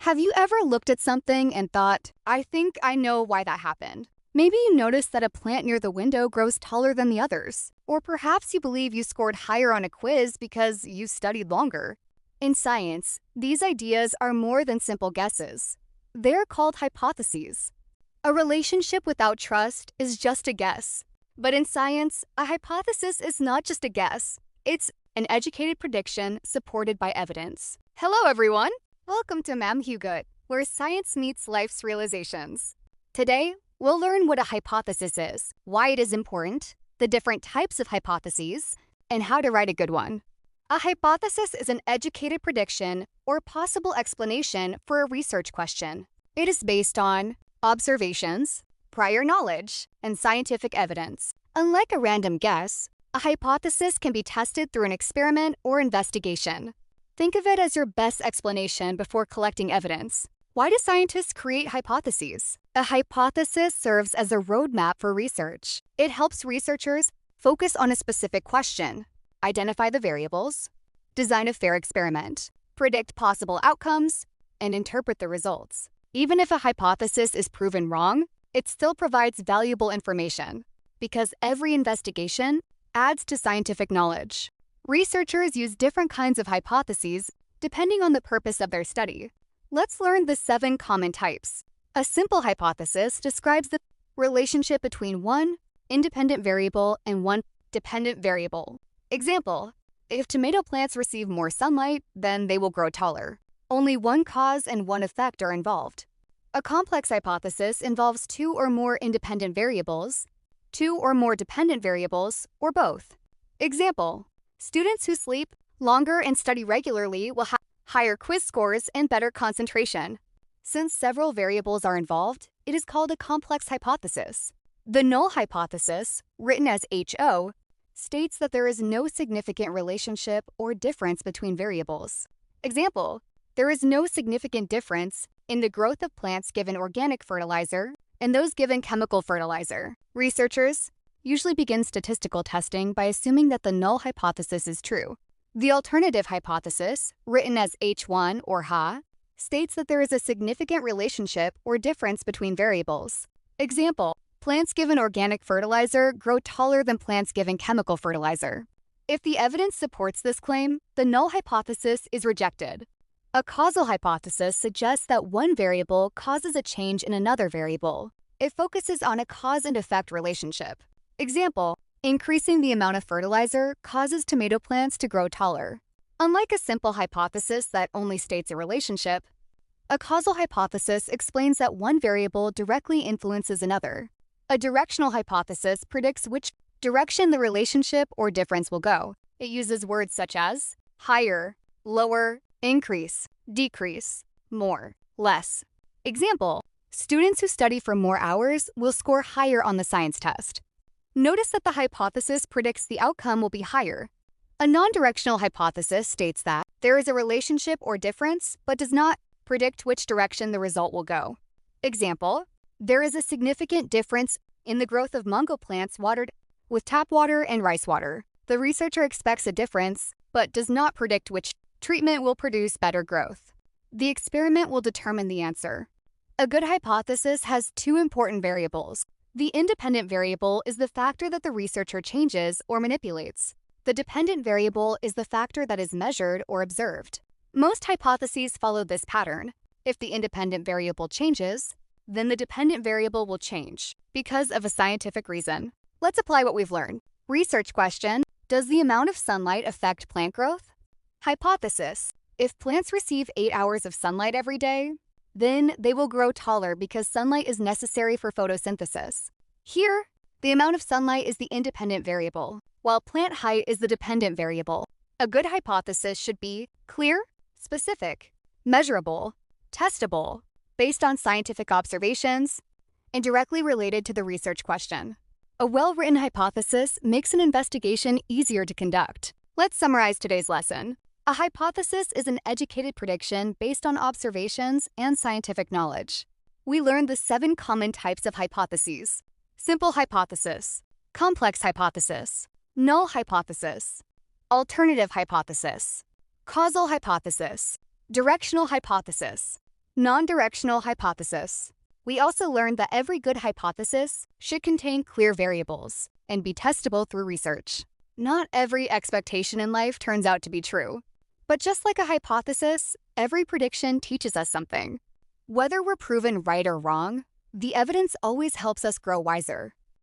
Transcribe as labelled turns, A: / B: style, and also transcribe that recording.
A: Have you ever looked at something and thought, I think I know why that happened? Maybe you noticed that a plant near the window grows taller than the others. Or perhaps you believe you scored higher on a quiz because you studied longer. In science, these ideas are more than simple guesses. They're called hypotheses. A relationship without trust is just a guess. But in science, a hypothesis is not just a guess. It's an educated prediction supported by evidence. Hello, everyone! Welcome to Ma'am Hugot, where science meets life's realizations. Today, we'll learn what a hypothesis is, why it is important, the different types of hypotheses, and how to write a good one. A hypothesis is an educated prediction or possible explanation for a research question. It is based on observations, prior knowledge, and scientific evidence. Unlike a random guess, a hypothesis can be tested through an experiment or investigation. Think of it as your best explanation before collecting evidence. Why do scientists create hypotheses? A hypothesis serves as a roadmap for research. It helps researchers focus on a specific question, identify the variables, design a fair experiment, predict possible outcomes, and interpret the results. Even if a hypothesis is proven wrong, it still provides valuable information because every investigation adds to scientific knowledge. Researchers use different kinds of hypotheses depending on the purpose of their study. Let's learn the 7 common types. A simple hypothesis describes the relationship between one independent variable and one dependent variable. Example, if tomato plants receive more sunlight, then they will grow taller. Only one cause and one effect are involved. A complex hypothesis involves 2 or more independent variables, 2 or more dependent variables, or both. Example, students who sleep longer and study regularly will have higher quiz scores and better concentration. Since several variables are involved, it is called a complex hypothesis. The Null Hypothesis, written as HO, states that there is no significant relationship or difference between variables. Example, there is no significant difference in the growth of plants given organic fertilizer and those given chemical fertilizer. Researchers usually begin statistical testing by assuming that the null hypothesis is true. The alternative hypothesis, written as H1 or HA, states that there is a significant relationship or difference between variables. Example, plants given organic fertilizer grow taller than plants given chemical fertilizer. If the evidence supports this claim, the null hypothesis is rejected. A causal hypothesis suggests that one variable causes a change in another variable. It focuses on a cause and effect relationship. Example, increasing the amount of fertilizer causes tomato plants to grow taller. Unlike a simple hypothesis that only states a relationship, a causal hypothesis explains that one variable directly influences another. A directional hypothesis predicts which direction the relationship or difference will go. It uses words such as higher, lower, increase, decrease, more, less. Example, students who study for more hours will score higher on the science test. Notice that the hypothesis predicts the outcome will be higher. A non-directional hypothesis states that there is a relationship or difference, but does not predict which direction the result will go. Example, there is a significant difference in the growth of mango plants watered with tap water and rice water. The researcher expects a difference, but does not predict which treatment will produce better growth. The experiment will determine the answer. A good hypothesis has 2 important variables. The independent variable is the factor that the researcher changes or manipulates. The dependent variable is the factor that is measured or observed. Most hypotheses follow this pattern. If the independent variable changes, then the dependent variable will change because of a scientific reason. Let's apply what we've learned. Research question: does the amount of sunlight affect plant growth? Hypothesis: if plants receive 8 hours of sunlight every day, then they will grow taller because sunlight is necessary for photosynthesis. Here, the amount of sunlight is the independent variable, while plant height is the dependent variable. A good hypothesis should be clear, specific, measurable, testable, based on scientific observations, and directly related to the research question. A well-written hypothesis makes an investigation easier to conduct. Let's summarize today's lesson. A hypothesis is an educated prediction based on observations and scientific knowledge. We learned the 7 common types of hypotheses: simple hypothesis, complex hypothesis, null hypothesis, alternative hypothesis, causal hypothesis, directional hypothesis, Non-directional hypothesis. We also learned that every good hypothesis should contain clear variables and be testable through research. Not every expectation in life turns out to be true. But just like a hypothesis, every prediction teaches us something. Whether we're proven right or wrong, the evidence always helps us grow wiser.